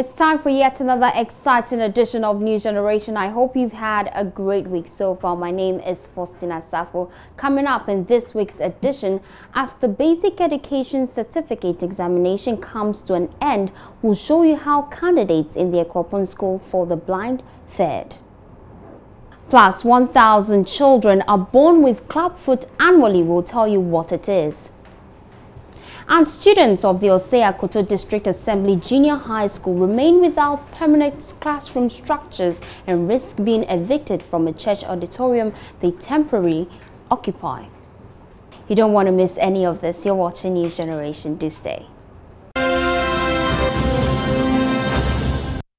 It's time for yet another exciting edition of News Generation. I hope you've had a great week so far. My name is Faustina Safo. Coming up in this week's edition, as the Basic Education Certificate examination comes to an end, we'll show you how candidates in the Ekropon School for the Blind fared. Plus, 1,000 children are born with clubfoot annually. We'll tell you what it is. And students of the Osei Akoto District Assembly Junior High School remain without permanent classroom structures and risk being evicted from a church auditorium they temporarily occupy. You don't want to miss any of this. You're watching News Generation. Do stay.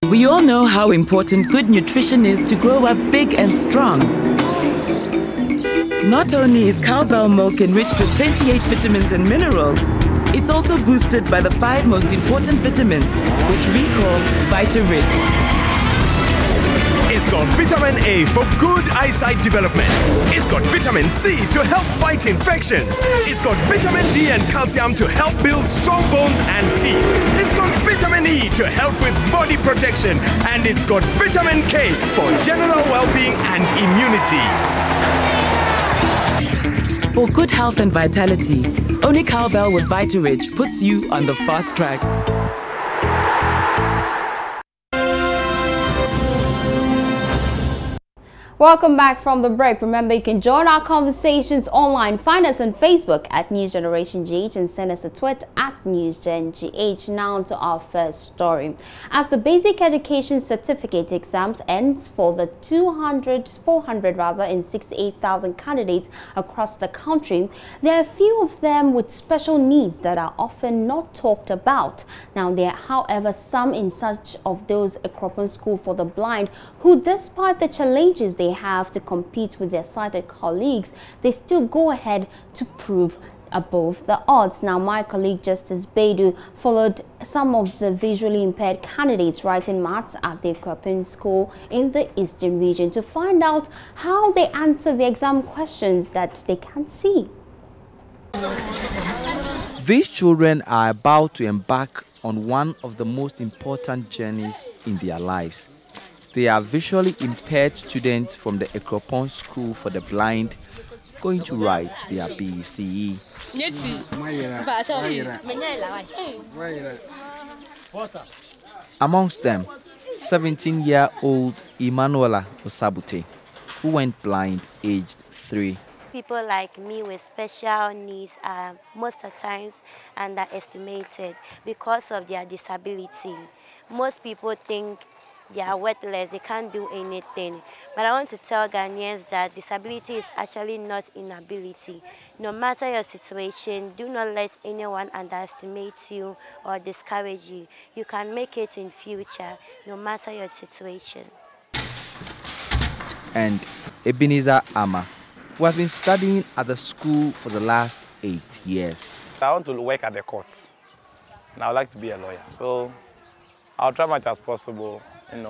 We all know how important good nutrition is to grow up big and strong. Not only is cowbell milk enriched with 28 vitamins and minerals, it's also boosted by the 5 most important vitamins, which we call Vita-Rich. It's got vitamin A for good eyesight development. It's got vitamin C to help fight infections. It's got vitamin D and calcium to help build strong bones and teeth. It's got vitamin E to help with body protection. And it's got vitamin K for general well-being and immunity. For good health and vitality, only cowbell with Vita-Rich puts you on the fast track. Welcome back from the break. Remember, you can join our conversations online. Find us on Facebook at News Generation GH and send us a tweet at NewsGenGH. Now to our first story. As the Basic Education Certificate exams ends for the 468,000 candidates across the country, there are a few of them with special needs that are often not talked about. Now, there are, however, some in such of those Ekropon School for the Blind who, despite the challenges they have to compete with their sighted colleagues, they still go ahead to prove above the odds. Now, my colleague Justice Baidu followed some of the visually impaired candidates writing maths at the Ekropon School in the Eastern region to find out how they answer the exam questions that they can't see. These children are about to embark on one of the most important journeys in their lives. They are visually impaired students from the Ekropon School for the Blind going to write their BCE. Amongst them, 17-year-old Emanuela Osabute, who went blind aged 3. People like me with special needs are most of the times underestimated because of their disability. Most people think they are worthless, they can't do anything. But I want to tell Ghanaians that disability is actually not inability. No matter your situation, do not let anyone underestimate you or discourage you. You can make it in future, no matter your situation. And Ebenezer Ama, who has been studying at the school for the last 8 years. I want to work at the court, and I would like to be a lawyer. So I'll try much as possible, and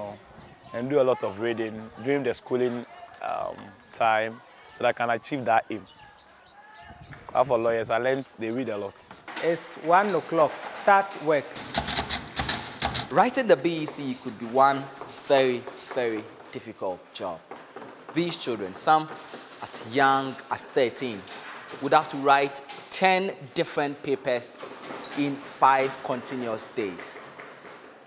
do a lot of reading during the schooling time so that I can achieve that aim. For lawyers, I learned they read a lot. It's 1 o'clock, start work. Writing the BEC could be one very, very difficult job. These children, some as young as 13, would have to write 10 different papers in 5 continuous days.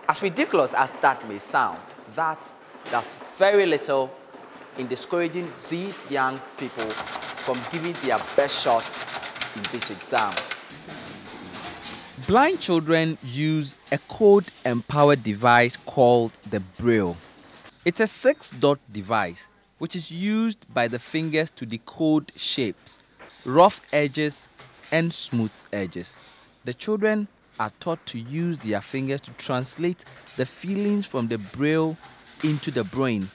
As ridiculous as that may sound, that does very little in discouraging these young people from giving their best shot in this exam. Blind children use a code-empowered device called the Braille. It's a 6-dot device which is used by the fingers to decode shapes, rough edges, and smooth edges. The children are taught to use their fingers to translate the feelings from the Braille into the brain.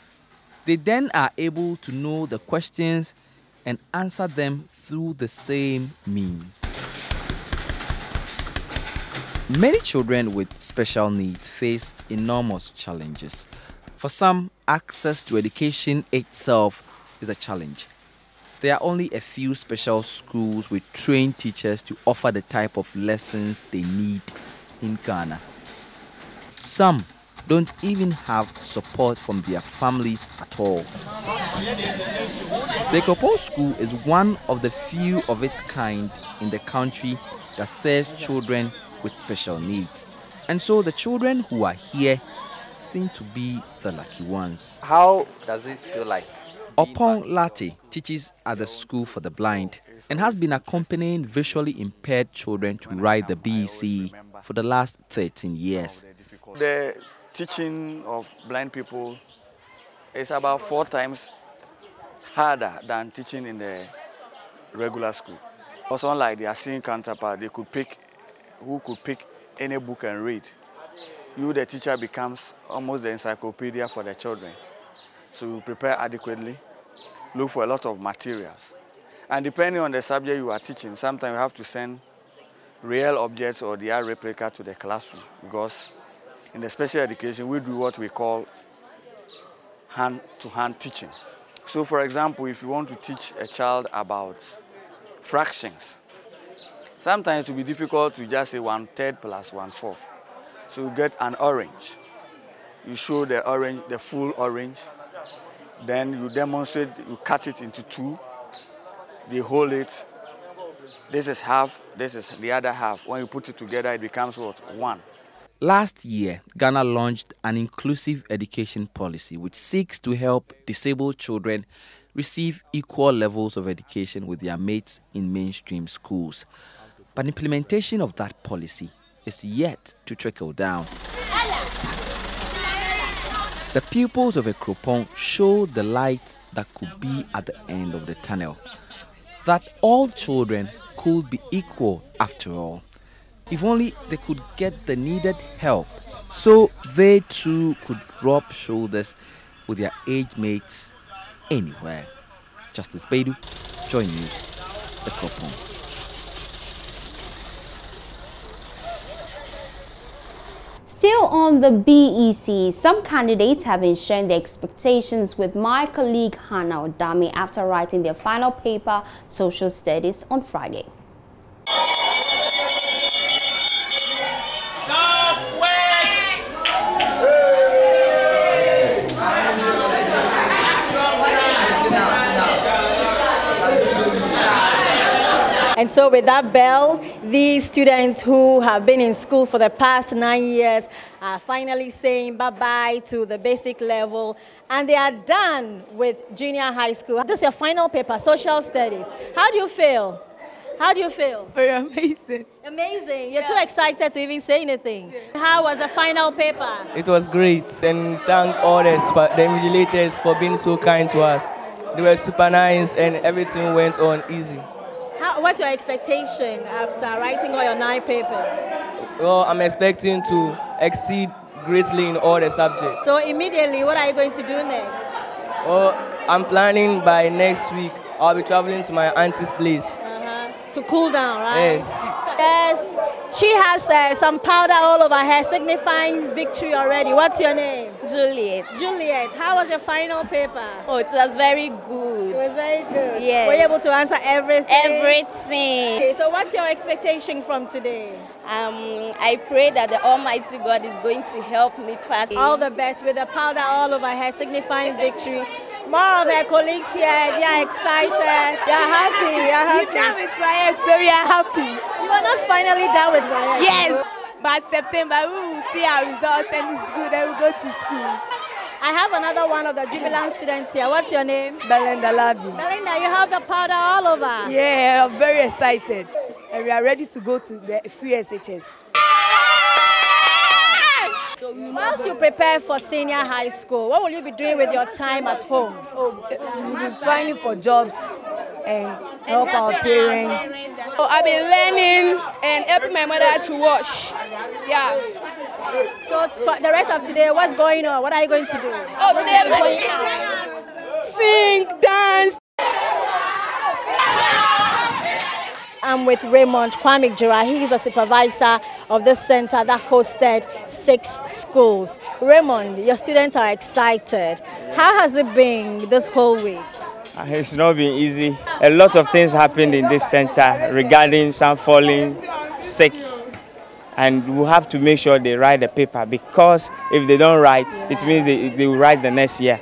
They then are able to know the questions and answer them through the same means. Many children with special needs face enormous challenges. For some, access to education itself is a challenge. There are only a few special schools with trained teachers to offer the type of lessons they need in Ghana. Some don't even have support from their families at all. The Ekropong School is one of the few of its kind in the country that serves children with special needs. And so the children who are here seem to be the lucky ones. How does it feel like? Opong Lati teaches at the School for the Blind and has been accompanying visually impaired children to ride the BEC for the last 13 years. The teaching of blind people is about 4 times harder than teaching in the regular school. Also, unlike their seeing counterpart, they could pick any book and read. You, the teacher, becomes almost the encyclopedia for the children. So you prepare adequately, look for a lot of materials. And depending on the subject you are teaching, sometimes you have to send real objects or their replica to the classroom, because in the special education, we do what we call hand-to-hand teaching. So for example, if you want to teach a child about fractions, sometimes it will be difficult to just say 1/3 plus 1/4. So you get an orange. You show the orange, the full orange. Then you demonstrate, you cut it into 2. They hold it. This is half, this is the other half. When you put it together, it becomes what? 1. Last year, Ghana launched an inclusive education policy which seeks to help disabled children receive equal levels of education with their mates in mainstream schools. But implementation of that policy is yet to trickle down. The pupils of Ekropong show the light that could be at the end of the tunnel. That all children could be equal after all. If only they could get the needed help, so they too could rub shoulders with their age mates anywhere. Justice Baidu, Joy News, Ekropong. Still on the BEC, some candidates have been sharing their expectations with my colleague Hannah Odami after writing their final paper, Social Studies, on Friday. And so with that bell, these students who have been in school for the past 9 years are finally saying bye-bye to the basic level, and they are done with junior high school. This is your final paper, Social Studies. How do you feel? How do you feel? Very amazing. Amazing. You're too excited to even say anything. How was the final paper? It was great. And thank all the invigilators for being so kind to us. They were super nice and everything went on easy. What's your expectation after writing all your 9 papers? Well, I'm expecting to exceed greatly in all the subjects. So immediately, what are you going to do next? Well, I'm planning by next week, I'll be traveling to my auntie's place. To cool down, right? Yes. Yes. She has some powder all over her, signifying victory already. What's your name? Juliet. Juliet, how was your final paper? Oh, it was very good. It was very good. Yes. Were you able to answer everything? Everything. Okay, so what's your expectation from today? I pray that the Almighty God is going to help me pass. All the best, with the powder all over her, signifying victory. More of her colleagues here, they are excited, they are happy, they are happy. You're done with WAEC, so we are happy. You are not finally done with WAEC? Yes, but September we will see our results and it's good, then we'll go to school. I have another one of the jubilant students here. What's your name? Belinda Labi. Belinda, you have the powder all over. Yeah, I'm very excited. And we are ready to go to the free SHS. So whilst you prepare for senior high school, what will you be doing with your time at home? We'll be finding for jobs and help our parents. So I've been learning and helping my mother to wash. Yeah. So for the rest of today, what's going on? What are you going to do? Oh, today we're going to sing, dance. I'm with Raymond Kwame Jira. He is the supervisor of this center that hosted 6 schools. Raymond, your students are excited. How has it been this whole week? It's not been easy. A lot of things happened in this center regarding some falling sick and we have to make sure they write the paper, because if they don't write, it means they will write the next year.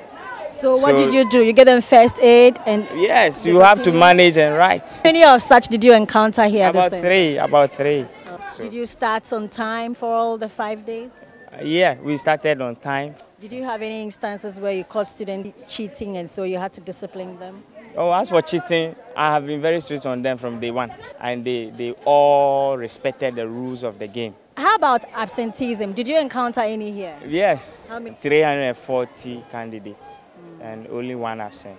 So what did you do? You get them first aid and... Yes, you have to manage and write. How many of such did you encounter here? About three. So. Did you start on time for all the 5 days? Yeah, we started on time. Did you have any instances where you caught students cheating and so you had to discipline them? Oh, as for cheating, I have been very strict on them from day one, and they all respected the rules of the game. How about absenteeism? Did you encounter any here? Yes, 340 candidates and only one absent.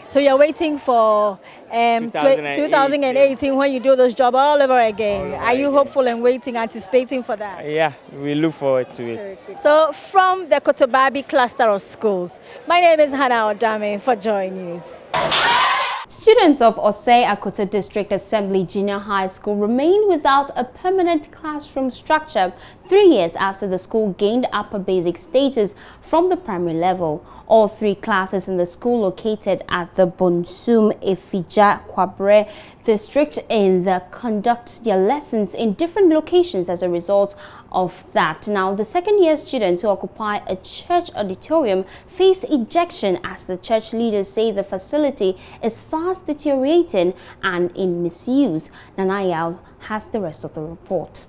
So you're waiting for 2018 when you do this job all over again. Are you hopeful and waiting, anticipating for that? Yeah, we look forward to it. So from the Kotobabi cluster of schools, my name is Hannah Odame for Joy News. Students of Osei Akoto District Assembly Junior High School remain without a permanent classroom structure 3 years after the school gained upper basic status from the primary level. All 3 classes in the school located at the Bonsum Efija Kwabre district conduct their lessons in different locations as a result of that. Now, the second-year students who occupy a church auditorium face ejection as the church leaders say the facility is fast deteriorating and in misuse. Nanayao has the rest of the report.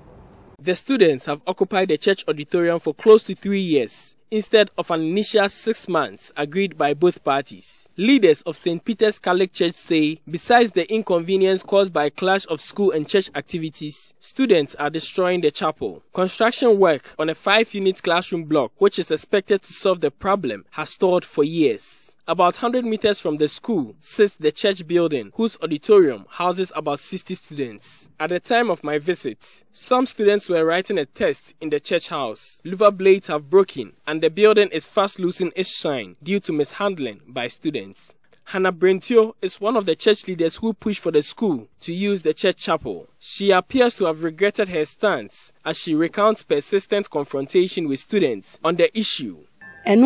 The students have occupied the church auditorium for close to 3 years, instead of an initial 6 months agreed by both parties. Leaders of St. Peter's Catholic Church say, besides the inconvenience caused by a clash of school and church activities, students are destroying the chapel. Construction work on a 5-unit classroom block, which is expected to solve the problem, has stalled for years. About 100 meters from the school sits the church building, whose auditorium houses about 60 students. At the time of my visit, some students were writing a test in the church house. Louver blades have broken, and the building is fast losing its shine due to mishandling by students. Hannah Brentio is one of the church leaders who pushed for the school to use the church chapel. She appears to have regretted her stance as she recounts persistent confrontation with students on the issue. I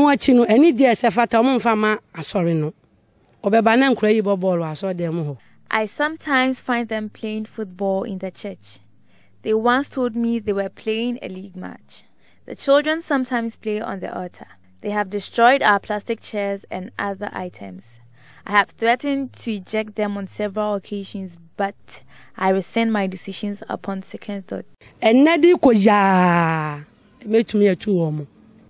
sometimes find them playing football in the church. They once told me they were playing a league match. The children sometimes play on the altar. They have destroyed our plastic chairs and other items. I have threatened to eject them on several occasions, but I rescind my decisions upon second thought.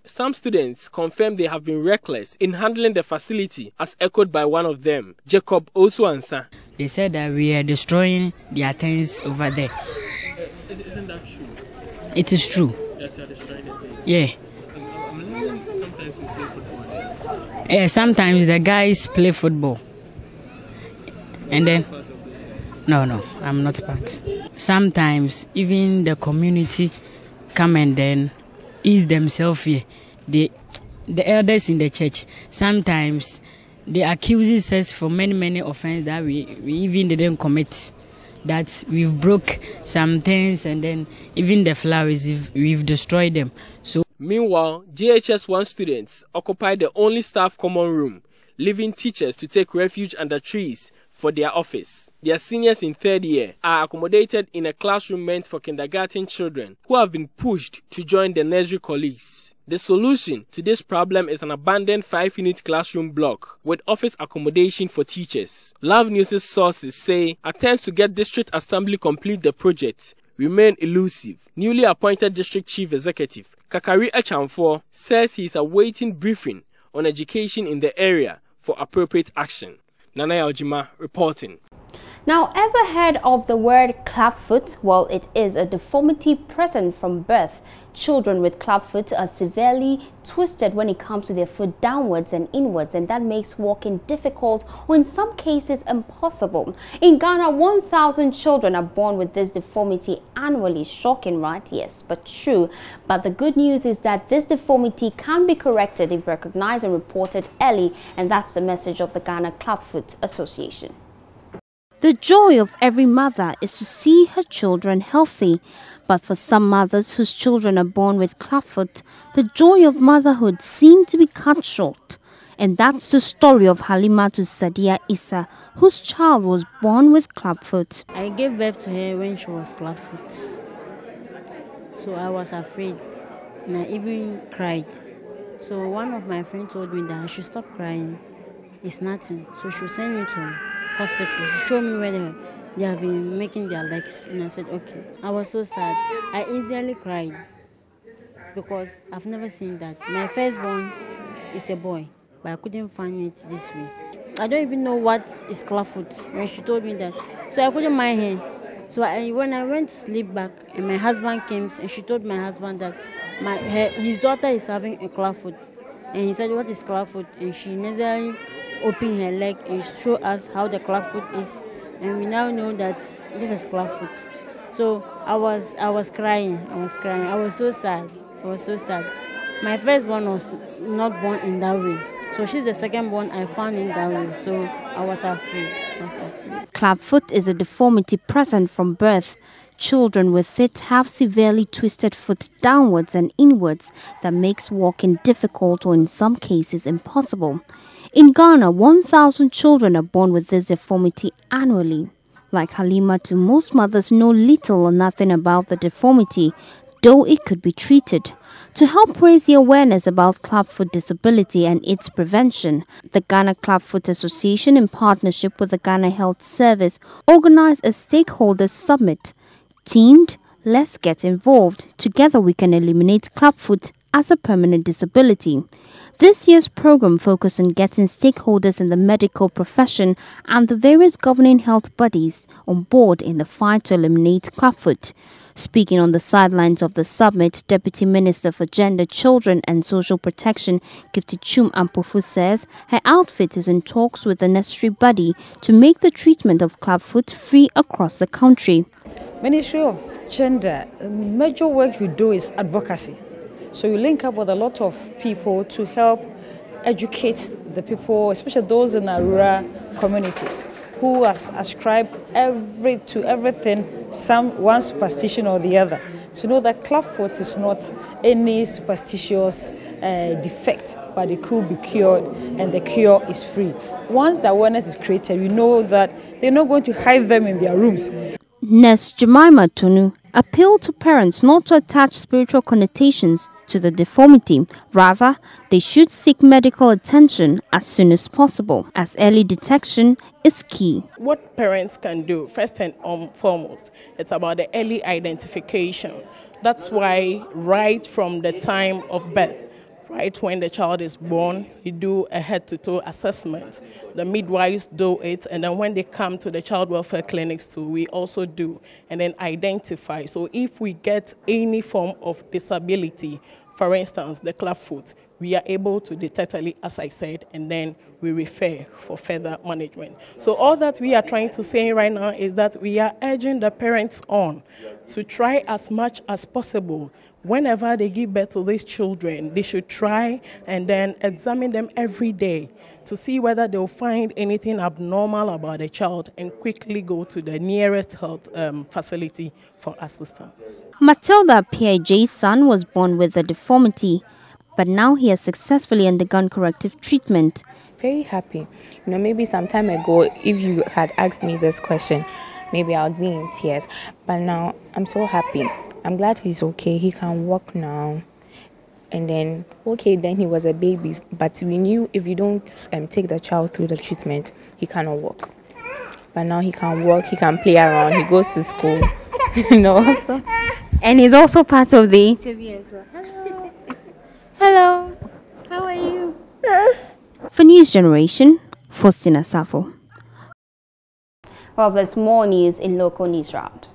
Some students confirm they have been reckless in handling the facility, as echoed by one of them, Jacob Osuansa. They said that we are destroying their things over there. Isn't that true? It is true. That you are destroying the things? Yeah. Sometimes you play football. Yeah, sometimes the guys play football. And then... No, I'm not part. Sometimes even the community come and then ease themselves here. The elders in the church, sometimes they accuse us for many offenses that we even didn't commit. That we've broke some things and then even the flowers, we've destroyed them. So meanwhile, JHS1 students occupy the only staff common room, leaving teachers to take refuge under trees for their office. Their seniors in 3rd year are accommodated in a classroom meant for kindergarten children who have been pushed to join the nursery colleagues. The solution to this problem is an abandoned 5-unit classroom block with office accommodation for teachers. Love News' sources say attempts to get District Assembly complete the project remain elusive. Newly appointed District Chief Executive Kakari Echamfor says he is awaiting briefing on education in the area for appropriate action. Nanaya Ojima reporting. Now, ever heard of the word clubfoot? Well, it is a deformity present from birth. Children with clubfoot are severely twisted when it comes to their foot downwards and inwards, and that makes walking difficult or in some cases impossible. In Ghana, 1,000 children are born with this deformity annually. Shocking, right? Yes, but true. But the good news is that this deformity can be corrected if recognized and reported early, and that's the message of the Ghana Clubfoot Association. The joy of every mother is to see her children healthy. But for some mothers whose children are born with clubfoot, the joy of motherhood seems to be cut short. And that's the story of Halimatu Sadia Issa, whose child was born with clubfoot. I gave birth to her when she was clubfoot. So I was afraid, and I even cried. So one of my friends told me that I should stop crying. It's nothing. So she sent me to hospital. She showed me where they have been making their legs, and I said, okay. I was so sad. I instantly cried because I've never seen that. My firstborn is a boy, but I couldn't find it this way. I don't even know what is clubfoot when she told me that. So I couldn't mind her. So when I went to sleep back, and my husband came, and she told my husband that his daughter is having a clubfoot. And he said, what is clubfoot? And she necessarily opened her leg and showed us how the clubfoot is. And we now know that this is clubfoot. So I was crying. I was so sad. My firstborn was not born in that way. So she's the second born I found in that way. So I was afraid. Clubfoot is a deformity present from birth. Children with it have severely twisted foot downwards and inwards that makes walking difficult or in some cases impossible. In Ghana, 1,000 children are born with this deformity annually. Like Halimatu, most mothers know little or nothing about the deformity, though it could be treated. To help raise the awareness about clubfoot disability and its prevention, the Ghana Clubfoot Association, in partnership with the Ghana Health Service, organized a stakeholders summit. Teamed, let's get involved. Together we can eliminate clubfoot as a permanent disability. This year's program focused on getting stakeholders in the medical profession and the various governing health bodies on board in the fight to eliminate clubfoot. Speaking on the sidelines of the summit, Deputy Minister for Gender, Children and Social Protection, Gifty Chum Ampofu, says her outfit is in talks with the necessary body to make the treatment of clubfoot free across the country. Ministry of Gender, major work we do is advocacy. So you link up with a lot of people to help educate the people, especially those in our rural communities, who has ascribed to everything, one superstition or the other. To know that clubfoot is not any superstitious defect, but it could be cured, and the cure is free. Once the awareness is created, we know that they're not going to hide them in their rooms. Nurse Jemima Tunu appealed to parents not to attach spiritual connotations to the deformity. Rather, they should seek medical attention as soon as possible, as early detection is key. What parents can do, first and foremost, it's about the early identification. That's why right from the time of birth, right when the child is born, you do a head-to-toe assessment. The midwives do it, and then when they come to the child welfare clinics too, we also do, and then identify. So if we get any form of disability, for instance, the clubfoot, we are able to detect early, as I said, and then we refer for further management. So all that we are trying to say right now is that we are urging the parents on to try as much as possible. Whenever they give birth to these children, they should try and then examine them every day to see whether they'll find anything abnormal about the child and quickly go to the nearest health facility for assistance. Matilda P.I.J.'s son was born with a deformity, but now he has successfully undergone corrective treatment. Very happy. Maybe some time ago, if you had asked me this question, maybe I would be in tears. But now I'm so happy. I'm glad he's okay. He can walk now. And then, then he was a baby. But we knew if you don't take the child through the treatment, he cannot walk. But now he can walk, he can play around, he goes to school. So. And he's also part of the interview as well. Hello. Hello. How are you? For News Generation, Faustina Safo. Well, there's more news in local news round.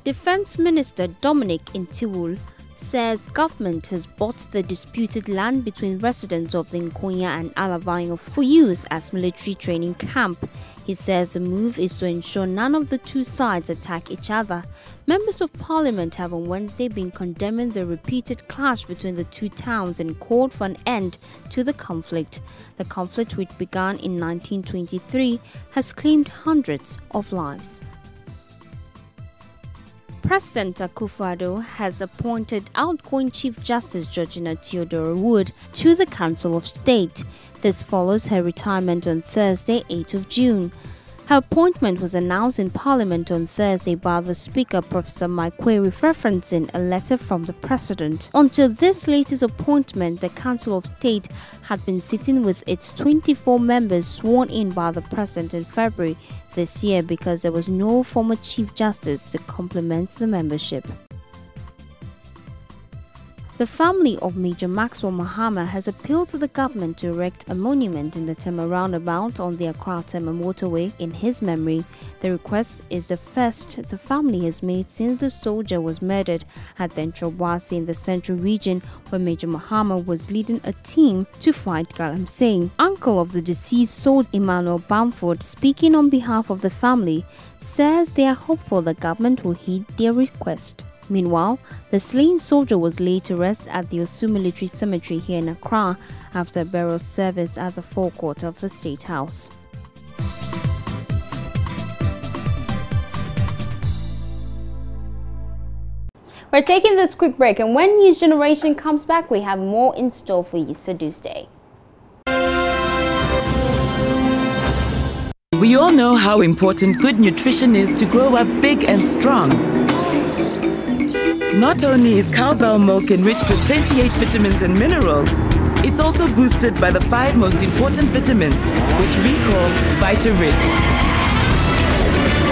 Defense Minister Dominic Intiwul says government has bought the disputed land between residents of the Nkonya and Alavanyo for use as military training camp. He says the move is to ensure none of the two sides attack each other. Members of Parliament have on Wednesday been condemning the repeated clash between the two towns and called for an end to the conflict. The conflict, which began in 1923, has claimed hundreds of lives. President Akufo-Addo has appointed outgoing Chief Justice Georgina Theodore Wood to the Council of State. This follows her retirement on Thursday, 8th of June. Her appointment was announced in Parliament on Thursday by the Speaker, Professor Mike Query, referencing a letter from the President. Until this latest appointment, the Council of State had been sitting with its 24 members sworn in by the President in February this year because there was no former Chief Justice to complement the membership. The family of Major Maxwell Mahama has appealed to the government to erect a monument in the Tema roundabout on the Accra-Tema motorway in his memory. The request is the first the family has made since the soldier was murdered at the Ntrobwasi in the central region, where Major Mahama was leading a team to fight Galamsey. Uncle of the deceased soldier Emmanuel Bamford, speaking on behalf of the family, says they are hopeful the government will heed their request. Meanwhile, the slain soldier was laid to rest at the Osu Military Cemetery here in Accra after a burial service at the forecourt of the State House. We're taking this quick break, and when News Generation comes back, we have more in store for you, so do stay. We all know how important good nutrition is to grow up big and strong. Not only is cowbell milk enriched with 28 vitamins and minerals, it's also boosted by the 5 most important vitamins, which we call Vita-Rich.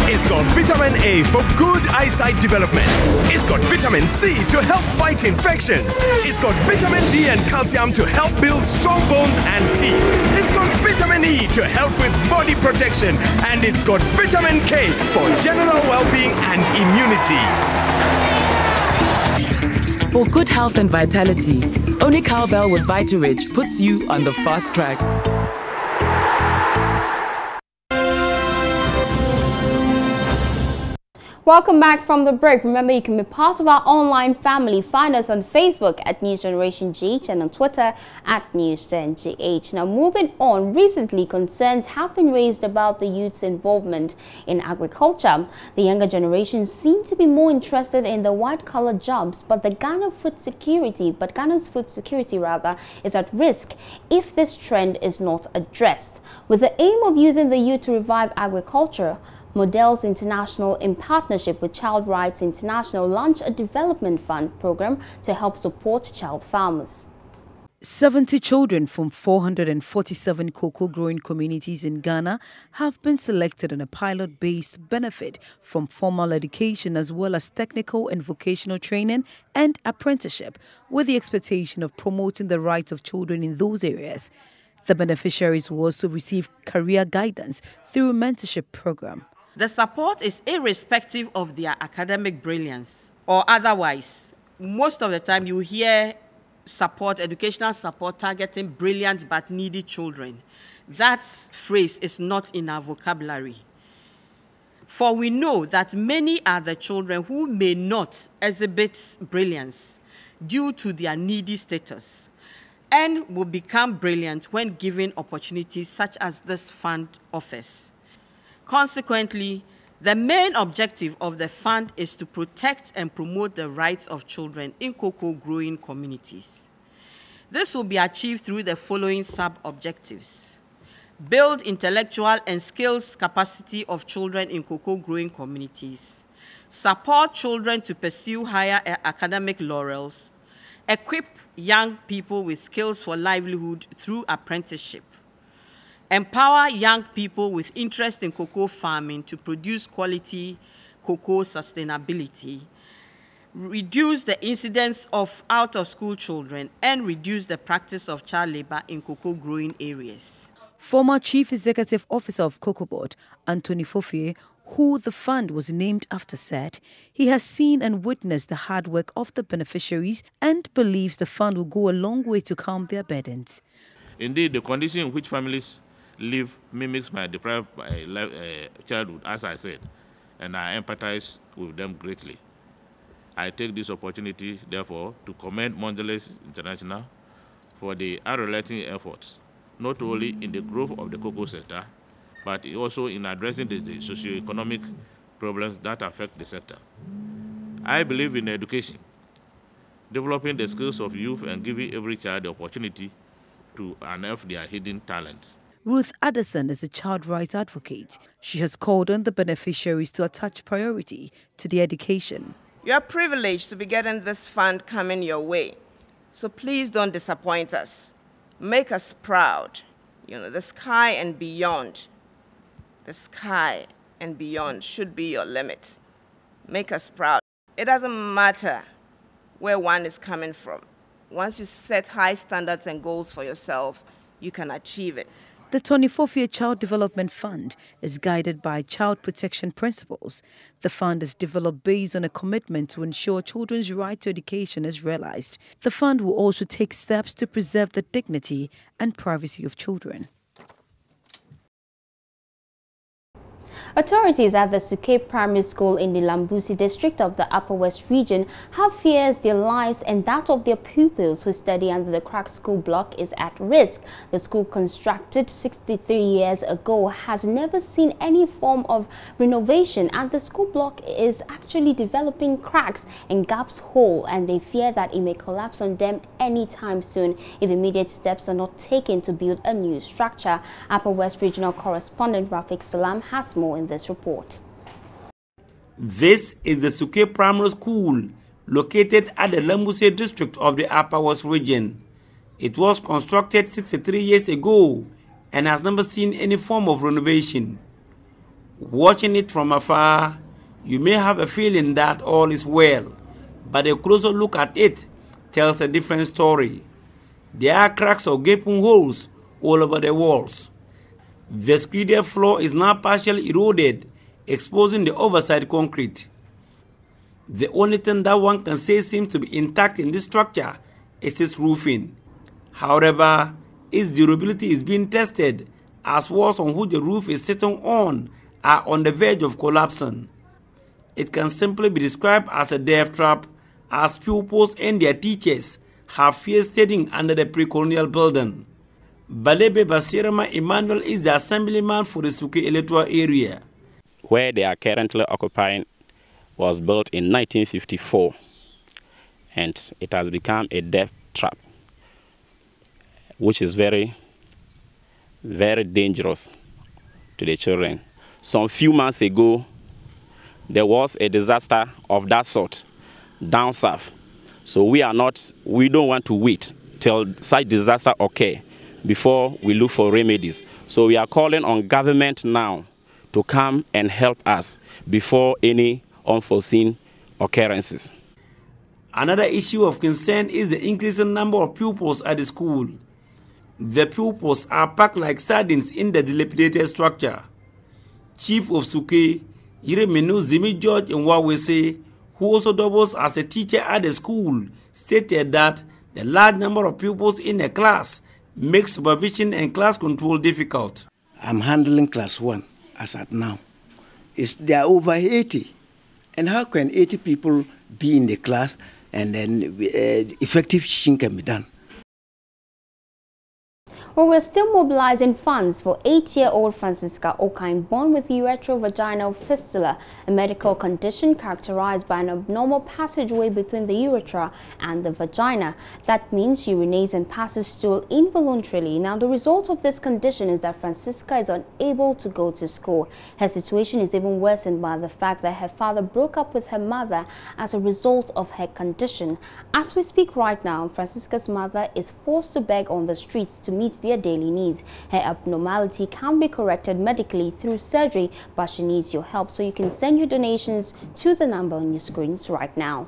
It's got vitamin A for good eyesight development. It's got vitamin C to help fight infections. It's got vitamin D and calcium to help build strong bones and teeth. It's got vitamin E to help with body protection. And it's got vitamin K for general well-being and immunity. For good health and vitality, only cowbell with Vita-Rich puts you on the fast track. Welcome back from the break. Remember, you can be part of our online family. Find us on Facebook at News Generation GH and on Twitter at NewsGenGH. Now, moving on, recently concerns have been raised about the youth's involvement in agriculture. The younger generation seem to be more interested in the white-collar jobs, but Ghana's food security is at risk if this trend is not addressed. With the aim of using the youth to revive agriculture, Models International, in partnership with Child Rights International, launched a development fund program to help support child farmers. 70 children from 447 cocoa-growing communities in Ghana have been selected on a pilot-based benefit from formal education as well as technical and vocational training and apprenticeship, with the expectation of promoting the rights of children in those areas. The beneficiaries will also receive career guidance through a mentorship program. The support is irrespective of their academic brilliance or otherwise. Most of the time you hear support, educational support targeting brilliant but needy children. That phrase is not in our vocabulary. For we know that many are the children who may not exhibit brilliance due to their needy status and will become brilliant when given opportunities such as this fund offers. Consequently, the main objective of the fund is to protect and promote the rights of children in cocoa-growing communities. This will be achieved through the following sub-objectives: build intellectual and skills capacity of children in cocoa-growing communities, support children to pursue higher academic laurels, equip young people with skills for livelihood through apprenticeship, empower young people with interest in cocoa farming to produce quality cocoa sustainability, reduce the incidence of out-of-school children, and reduce the practice of child labor in cocoa-growing areas. Former Chief Executive Officer of Cocoa Board, Anthony Fofie, who the fund was named after, said he has seen and witnessed the hard work of the beneficiaries and believes the fund will go a long way to calm their burdens. Indeed, the condition in which families live mimics my deprived childhood, as I said, and I empathize with them greatly. I take this opportunity, therefore, to commend Mondelez International for the unrelenting efforts, not only in the growth of the cocoa sector, but also in addressing the socio-economic problems that affect the sector. I believe in education, developing the skills of youth and giving every child the opportunity to unearth their hidden talents. Ruth Addison is a child rights advocate. She has called on the beneficiaries to attach priority to their education. You are privileged to be getting this fund coming your way, so please don't disappoint us. Make us proud. You know, the sky and beyond. The sky and beyond should be your limit. Make us proud. It doesn't matter where one is coming from. Once you set high standards and goals for yourself, you can achieve it. The 24th Year Child Development Fund is guided by child protection principles. The fund is developed based on a commitment to ensure children's right to education is realized. The fund will also take steps to preserve the dignity and privacy of children. Authorities at the Suke Primary School in the Lambusi district of the Upper West region have fears their lives and that of their pupils who study under the cracked school block is at risk. The school, constructed 63 years ago, has never seen any form of renovation, and the school block is actually developing cracks and gaps whole, and they fear that it may collapse on them anytime soon if immediate steps are not taken to build a new structure. Upper West regional correspondent Rafiq Salam has more in this report. This is the Suke Primary School, located at the Lambusi district of the Upper West region. It was constructed 63 years ago and has never seen any form of renovation. Watching it from afar, you may have a feeling that all is well, but a closer look at it tells a different story. There are cracks or gaping holes all over the walls. The screeded floor is now partially eroded, exposing the overside concrete. The only thing that one can say seems to be intact in this structure is its roofing. However, its durability is being tested, as walls on which the roof is sitting on are on the verge of collapsing. It can simply be described as a death trap, as pupils and their teachers have feared studying under the pre-colonial building. Balebe Basirama Emmanuel is the assemblyman for the Suke electoral area. Where they are currently occupying was built in 1954, and it has become a death trap, which is very, very dangerous to the children. Some few months ago, there was a disaster of that sort down south. So we don't want to wait till such disaster occur before we look for remedies. So we are calling on government now to come and help us before any unforeseen occurrences. Another issue of concern is the increasing number of pupils at the school. The pupils are packed like sardines in the dilapidated structure. Chief of Suke, Yeremenu Zimi George Nwawese, who also doubles as a teacher at the school, stated that the large number of pupils in a class makes supervision and class control difficult. I'm handling class 1 as at now. There are over 80. And how can 80 people be in the class and then effective teaching can be done? Well, we're still mobilizing funds for 8-year-old Francisca Okine, born with ureterovaginal fistula, a medical condition characterized by an abnormal passageway between the urethra and the vagina. That means she urinates and passes stool involuntarily. Now, the result of this condition is that Francisca is unable to go to school. Her situation is even worsened by the fact that her father broke up with her mother as a result of her condition. As we speak right now, Francisca's mother is forced to beg on the streets to meet their daily needs. Her abnormality can be corrected medically through surgery, but she needs your help, so you can send your donations to the number on your screens right now.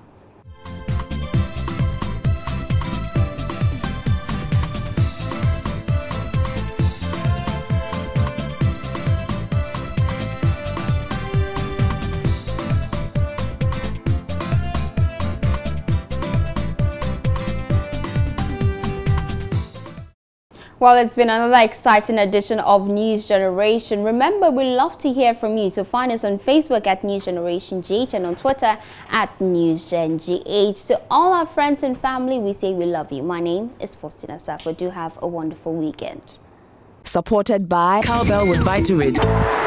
Well, it's been another exciting edition of News Generation. Remember, we love to hear from you, so find us on Facebook at News Generation GH and on Twitter at NewsGenGH. To all our friends and family, we say we love you. My name is Faustina Safo. Do have a wonderful weekend. Supported by Cowbell with Vitarid.